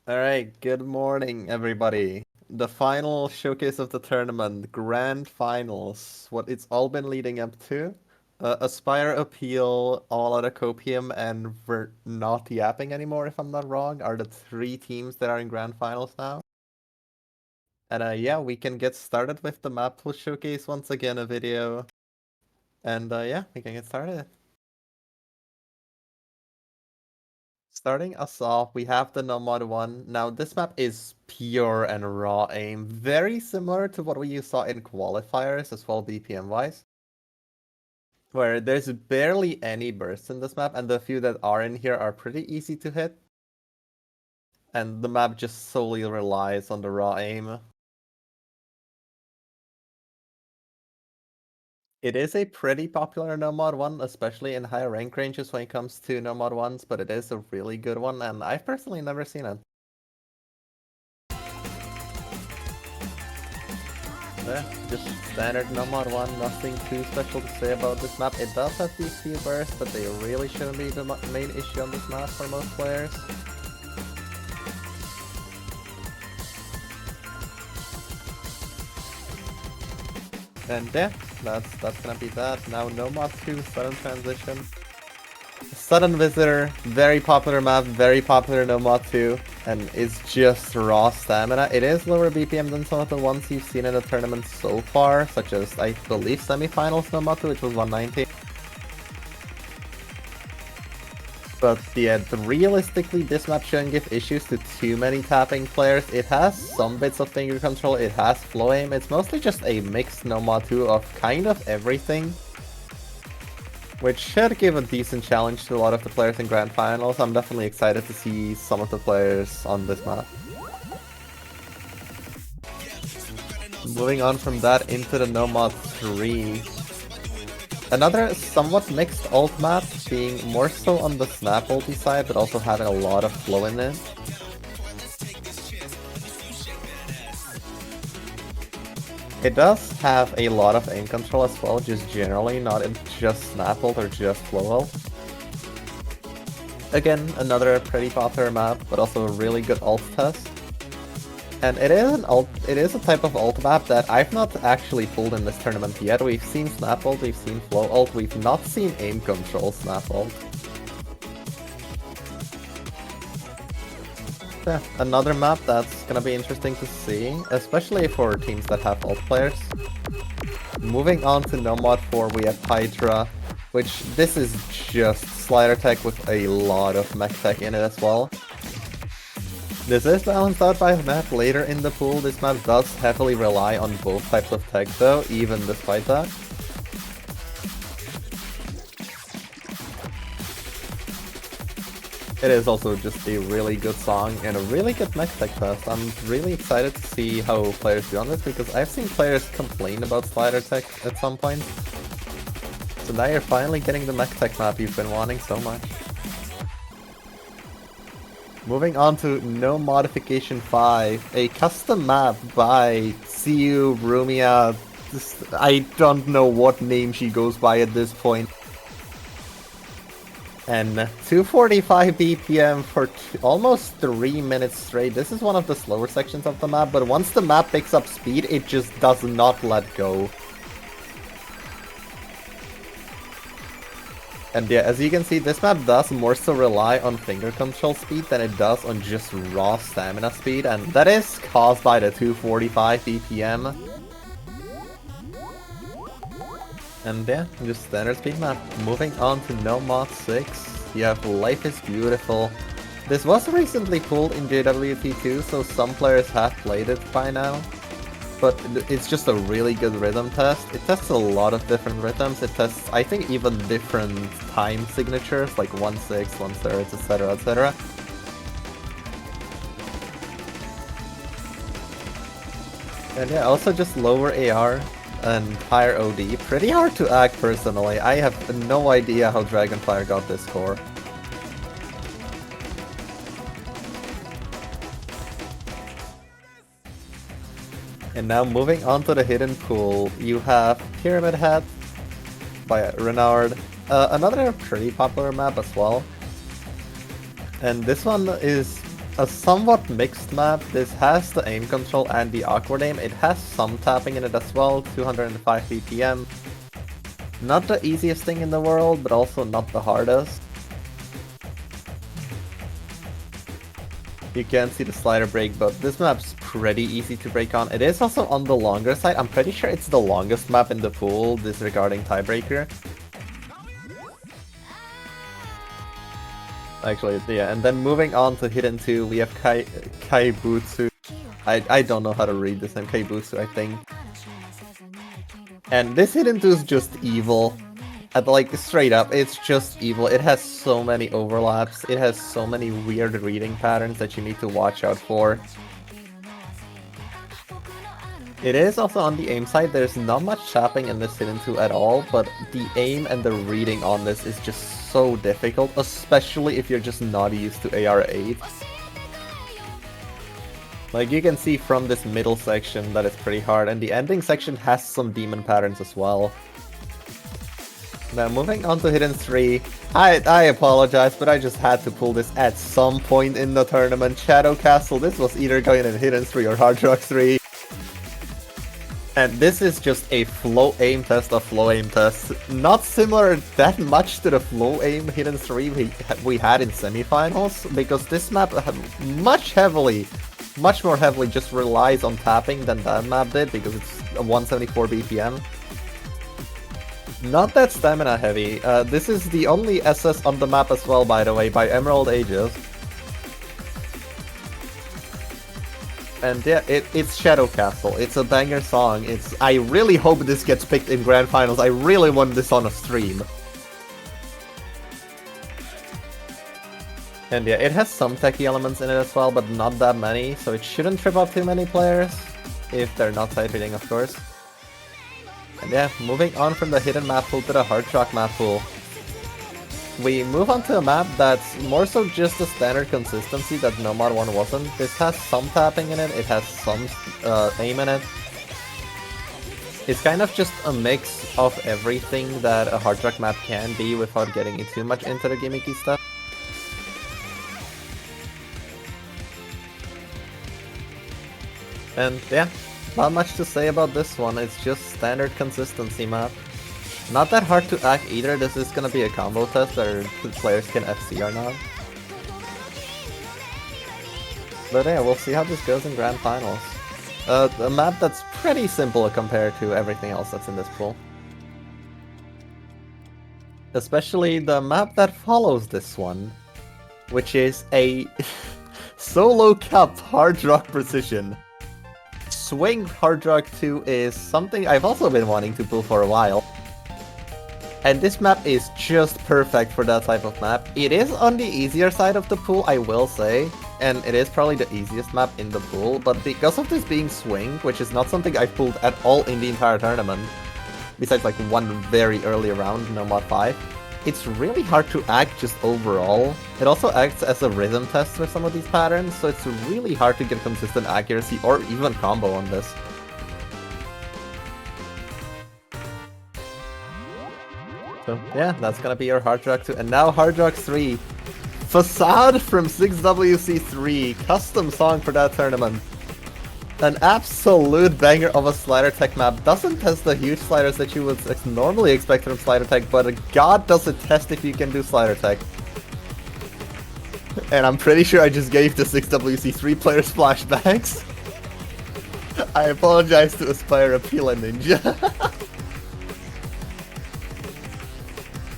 Alright, good morning everybody. The final showcase of the tournament, Grand Finals, what it's all been leading up to. Aspire, Appeal, All Out of Copium, and we're not yapping anymore if I'm not wrong, are the three teams that are in Grand Finals now. And yeah, we can get started with the Mappool showcase once again, a video. And yeah, we can get started. Starting us off, we have the Nomad one. Now, this map is pure and raw aim, very similar to what we saw in qualifiers as well, BPM-wise, where there's barely any bursts in this map, and the few that are in here are pretty easy to hit. And the map just solely relies on the raw aim. It is a pretty popular Nomad one, especially in higher rank ranges when it comes to Nomad ones, but it is a really good one, and I've personally never seen it. Yeah, just standard Nomad one, nothing too special to say about this map. It does have these few bursts, but they really shouldn't be the main issue on this map for most players. And yeah, that's gonna be that. Now Nomad 2, Sudden Transition. Sudden Visitor, very popular map, very popular Nomad 2, and is just raw stamina. It is lower BPM than some of the ones you've seen in the tournament so far, such as, I believe, semifinals Nomad 2, which was 190. But yeah, realistically, this map shouldn't give issues to too many tapping players. It has some bits of finger control, it has flow aim, it's mostly just a mixed Nomad 2 of kind of everything, which should give a decent challenge to a lot of the players in Grand Finals. I'm definitely excited to see some of the players on this map. Moving on from that into the Nomad 3. Another somewhat mixed ult map, being more so on the snap ulti side, but also having a lot of flow in it. It does have a lot of aim control as well, just generally, not in just snap ult or just flow ult. Again, another pretty popular map, but also a really good ult test. And it is a type of ult map that I've not actually pulled in this tournament yet. We've seen snap ult, we've seen flow ult, we've not seen aim control snap ult. Yeah, another map that's gonna be interesting to see, especially for teams that have ult players. Moving on to No Mod 4, we have Hydra, which this is just slider tech with a lot of mech tech in it as well. This is balanced out by the map later in the pool. This map does heavily rely on both types of tech though, even despite that. It is also just a really good song and a really good mech tech test. I'm really excited to see how players do on this because I've seen players complain about slider tech at some point. So now you're finally getting the mech tech map you've been wanting so much. Moving on to No Modification 5, a custom map by Tsiu Rumia. I don't know what name she goes by at this point. And 245 BPM for almost 3 minutes straight. This is one of the slower sections of the map, but once the map picks up speed, it just does not let go. And yeah, as you can see, this map does more so rely on finger control speed than it does on just raw stamina speed, and that is caused by the 245 BPM. And yeah, just standard speed map. Moving on to No Mod 6, you have Life is Beautiful. This was recently pulled in JWT2, so some players have played it by now. But it's just a really good rhythm test. It tests a lot of different rhythms. It tests, I think, even different time signatures, like 1/6, 1/3, etc, etc. And yeah, also just lower AR and higher OD. Pretty hard to act personally. I have no idea how Dragonfire got this score. And now moving on to the hidden pool, you have Pyramid Head by Renard, another pretty popular map as well. And this one is a somewhat mixed map. This has the aim control and the awkward aim. It has some tapping in it as well, 205 BPM. Not the easiest thing in the world, but also not the hardest. You can see the slider break, but this map's pretty easy to break on. It is also on the longer side. I'm pretty sure it's the longest map in the pool, disregarding tiebreaker. Actually, yeah, and then moving on to Hidden 2, we have Kaibutsu. I don't know how to read this name, Kaibutsu, I think. And this Hidden 2 is just evil. Like, straight up, it's just evil. It has so many overlaps. It has so many weird reading patterns that you need to watch out for. It is also on the aim side. There's not much tapping in this Hidden 2 at all, but the aim and the reading on this is just so difficult, especially if you're just not used to AR8. Like, you can see from this middle section that it's pretty hard, and the ending section has some demon patterns as well. Now, moving on to Hidden 3, I apologize, but I just had to pull this at some point in the tournament. Shadow Castle, this was either going in Hidden 3 or Hard Rock 3. And this is just a flow aim test of flow aim tests. Not similar that much to the flow aim Hidden 3 we had in semifinals, because this map much more heavily just relies on tapping than that map did, because it's a 174 BPM. Not that stamina heavy. This is the only SS on the map as well, by the way, by Emerald Ages. And yeah, it's Shadow Castle. It's a banger song. I really hope this gets picked in Grand Finals. I really want this on a stream. And yeah, it has some techie elements in it as well, but not that many, so it shouldn't trip up too many players, if they're not side reading, of course. And yeah, moving on from the hidden map pool to the hard rock map pool. We move on to a map that's more so just a standard consistency that Nomad 1 wasn't. This has some tapping in it, it has some aim in it. It's kind of just a mix of everything that a hard rock map can be without getting too much into the gimmicky stuff. And yeah, not much to say about this one, it's just standard consistency map. Not that hard to act either, this is gonna be a combo test where the players can FC or not. But yeah, we'll see how this goes in Grand Finals. A map that's pretty simple compared to everything else that's in this pool. Especially the map that follows this one, which is a solo cup hard rock precision. Swing hard rock 2 is something I've also been wanting to pull for a while. And this map is just perfect for that type of map. It is on the easier side of the pool, I will say, and it is probably the easiest map in the pool, but because of this being swing, which is not something I've pulled at all in the entire tournament, besides like one very early round, no mod 5, it's really hard to act just overall. It also acts as a rhythm test for some of these patterns, so it's really hard to get consistent accuracy or even combo on this. So yeah, that's gonna be your Hard Rock 2. And now Hard Rock 3. Facade from 6WC3. Custom song for that tournament. An absolute banger of a slider tech map. Doesn't test the huge sliders that you would normally expect from slider tech, but god does it test if you can do slider tech. And I'm pretty sure I just gave the 6WC3 players flashbacks. I apologize to Aspire, Appeal, and Ninja.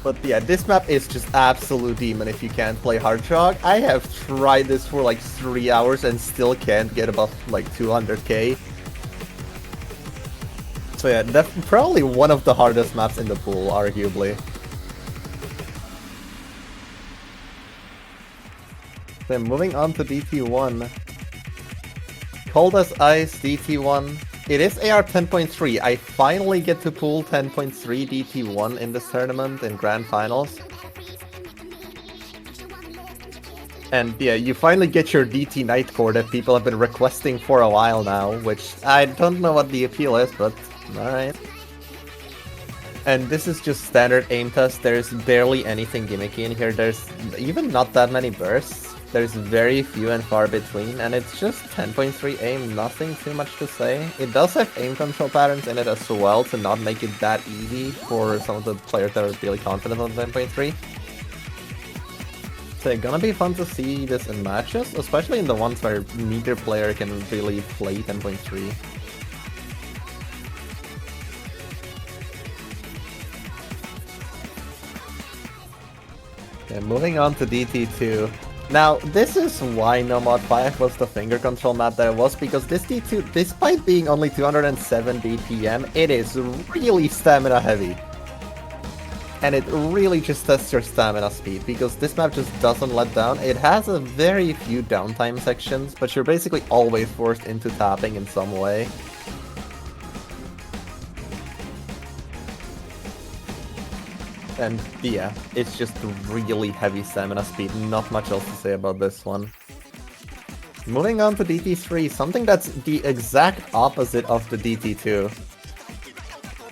But yeah, this map is just absolute demon if you can't play Hard Rock. I have tried this for like 3 hours and still can't get above like 200k. So yeah, that's probably one of the hardest maps in the pool, arguably. Then moving on to DT1. Cold as Ice DT1. It is AR 10.3. I finally get to pull 10.3 DT1 in this tournament in Grand Finals. And yeah, you finally get your DT Nightcore that people have been requesting for a while now, which I don't know what the appeal is, but alright. And this is just standard aim test. There's barely anything gimmicky in here. There's even not that many bursts. There's very few and far between, and it's just 10.3 aim, nothing too much to say. It does have aim control patterns in it as well to not make it that easy for some of the players that are really confident on 10.3. So it's gonna be fun to see this in matches, especially in the ones where neither player can really play 10.3. Okay, moving on to DT2. Now, this is why No Mod 5 was the finger control map that it was, because this D2, despite being only 207 BPM, it is really stamina heavy. And it really just tests your stamina speed, because this map just doesn't let down. It has a very few downtime sections, but you're basically always forced into tapping in some way. And yeah, it's just really heavy stamina speed, not much else to say about this one. Moving on to DT3, something that's the exact opposite of the DT2.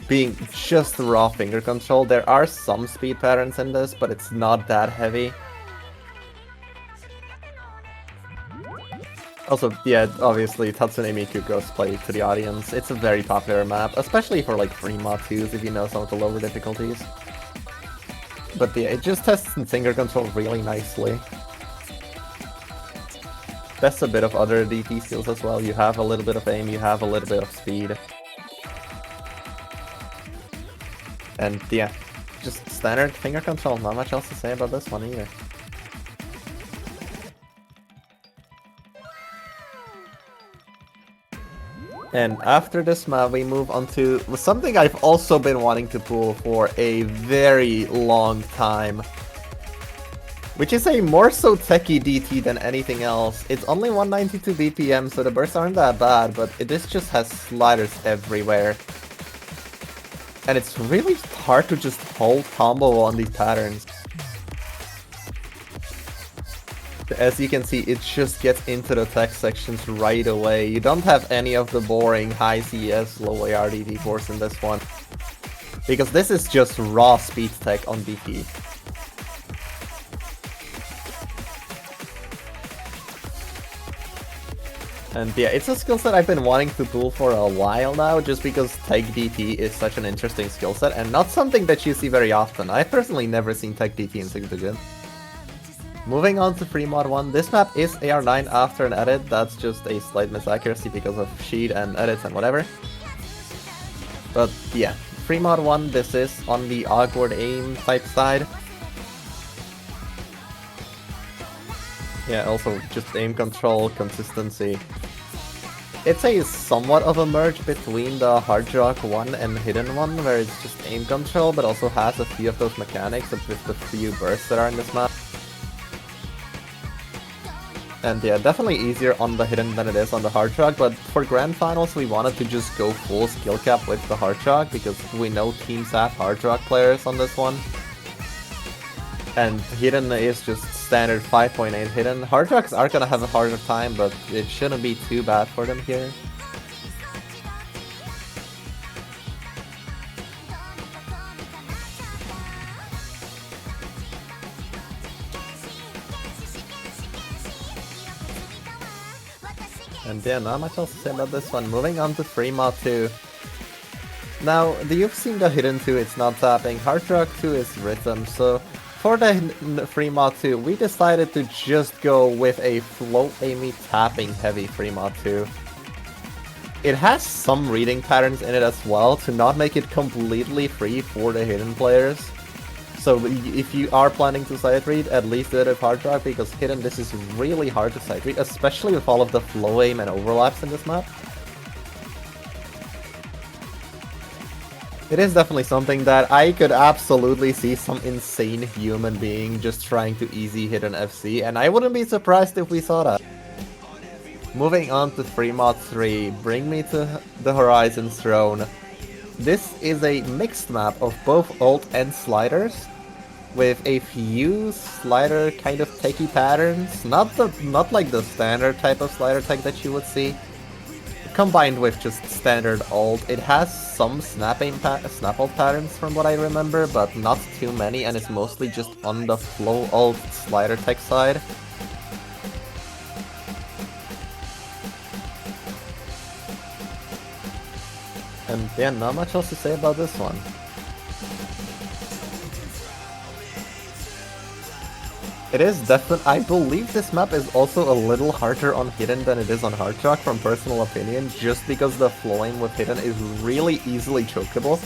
Being just raw finger control. There are some speed patterns in this, but it's not that heavy. Also, yeah, obviously Tatsune Miku goes play to the audience. It's a very popular map, especially for like free mod 2s if you know some of the lower difficulties. But yeah, it just tests finger control really nicely. Tests a bit of other DT skills as well. You have a little bit of aim, you have a little bit of speed. And yeah, just standard finger control, not much else to say about this one either. And after this map, we move on to something I've also been wanting to pull for a very long time. Which is a more so techie DT than anything else. It's only 192 BPM, so the bursts aren't that bad, but this just has sliders everywhere. And it's really hard to just hold combo on these patterns. As you can see, it just gets into the tech sections right away. You don't have any of the boring high CS, low AR DT force in this one. Because this is just raw speed tech on DT. And yeah, it's a skill set I've been wanting to pull for a while now, just because Tech DT is such an interesting skill set, and not something that you see very often. I've personally never seen Tech DT in 6th Edition. Moving on to Free Mod 1, this map is AR9 after an edit, that's just a slight misaccuracy because of sheet and edits and whatever. But yeah, Free Mod 1, this is on the awkward aim type side. Yeah, also just aim control, consistency. It's a somewhat of a merge between the Hard Rock 1 and Hidden 1, where it's just aim control, but also has a few of those mechanics with the few bursts that are in this map. And yeah, definitely easier on the Hidden than it is on the Hard Rock, but for Grand Finals we wanted to just go full skill cap with the Hard Rock, because we know Team ZAT Hard Rock players on this one. And Hidden is just standard 5.8 Hidden. Hard Rocks are gonna have a harder time, but it shouldn't be too bad for them here. And yeah, not much else to say about this one. Moving on to Free Mod 2. Now, you've seen the Hidden 2, it's not tapping. Hard Rock 2 is rhythm, so for the Free Mod 2, we decided to just go with a float aimy tapping heavy Free Mod 2. It has some reading patterns in it as well to not make it completely free for the Hidden players. So if you are planning to sight read, at least do it with Hard Rock, because Hidden, this is really hard to sight read, especially with all of the flow aim and overlaps in this map. It is definitely something that I could absolutely see some insane human being just trying to easy hit an FC, and I wouldn't be surprised if we saw that. Moving on to Free Mod 3, Bring Me to the Horizon's Throne. This is a mixed map of both ult and sliders, with a few slider kind of techie patterns, not like the standard type of slider tech that you would see, combined with just standard ult. It has some snap ult patterns from what I remember, but not too many, and it's mostly just on the flow ult slider tech side. And yeah, not much else to say about this one. It is definitely, I believe this map is also a little harder on Hidden than it is on Hard Rock from personal opinion, just because the flowing with Hidden is really easily chokeable.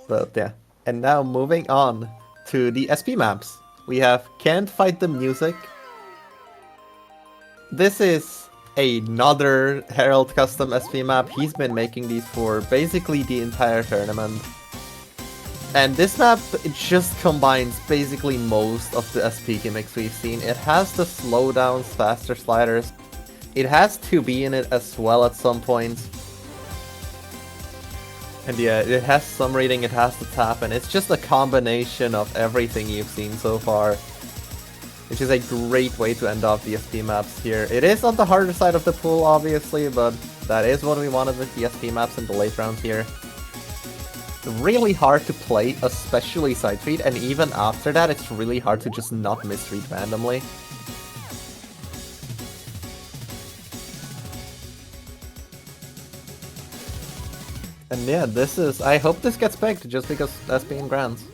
But yeah, and now moving on to the SP maps. We have Can't Fight the Music. This is another Herald custom SP map. He's been making these for basically the entire tournament. And this map, it just combines basically most of the SP gimmicks we've seen. It has the slowdowns, faster sliders. It has 2B in it as well at some points. And yeah, it has some reading, it has the tap, and it's just a combination of everything you've seen so far. Which is a great way to end off the SP maps here. It is on the harder side of the pool, obviously, but that is what we wanted with the SP maps in the late rounds here. Really hard to play, especially side read, and even after that it's really hard to just not misread randomly. And yeah, this is, I hope this gets picked just because SP and Grands.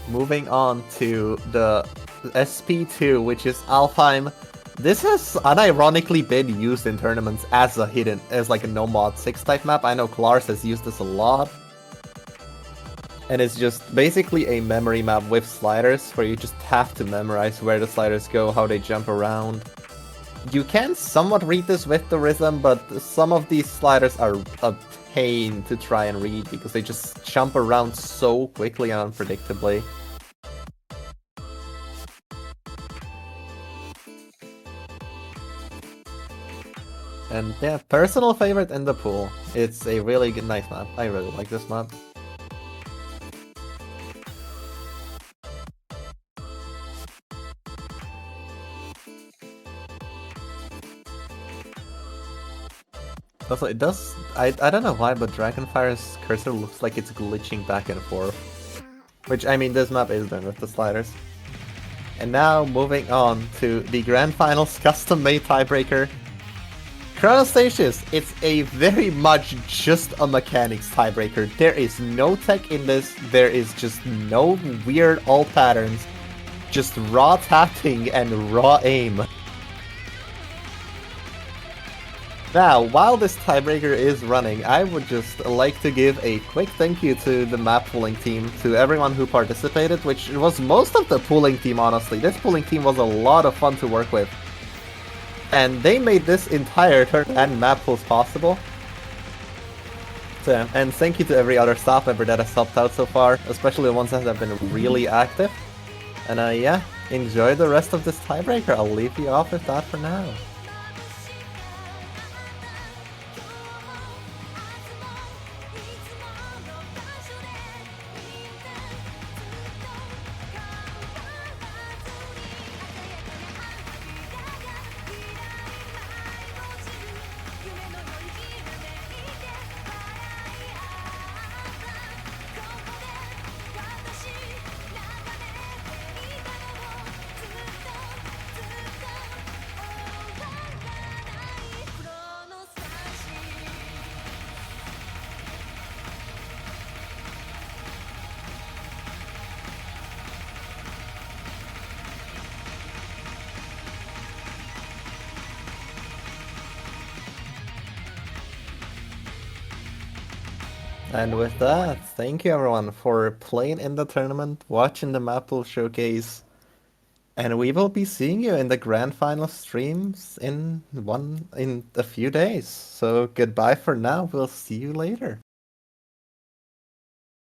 Moving on to the SP2, which is Alfheim. This has unironically been used in tournaments as a hidden, as like a no mod 6 type map. I know Klars has used this a lot. And it's just basically a memory map with sliders, where you just have to memorize where the sliders go, how they jump around. You can somewhat read this with the rhythm, but some of these sliders are a pain to try and read, because they just jump around so quickly and unpredictably. And yeah, personal favorite in the pool. It's a really good, nice map. I really like this map. Also, it does. I don't know why, but Dragonfire's cursor looks like it's glitching back and forth. Which, I mean, this map is done with the sliders. And now, moving on to the Grand Finals custom-made tiebreaker. Chronostasius, it's a very much just a mechanics tiebreaker. There is no tech in this, there is just no weird alt patterns. Just raw tapping and raw aim. Now, while this tiebreaker is running, I would just like to give a quick thank you to the map pooling team, to everyone who participated, which was most of the pooling team, honestly. This pooling team was a lot of fun to work with. And they made this entire turn and map pools possible. So, and thank you to every other staff member that has helped out so far, especially the ones that have been really active. And yeah, enjoy the rest of this tiebreaker. I'll leave you off with that for now. And with that, thank you everyone for playing in the tournament, watching the Mappool showcase, and we will be seeing you in the grand final streams in a few days. So goodbye for now, we'll see you later.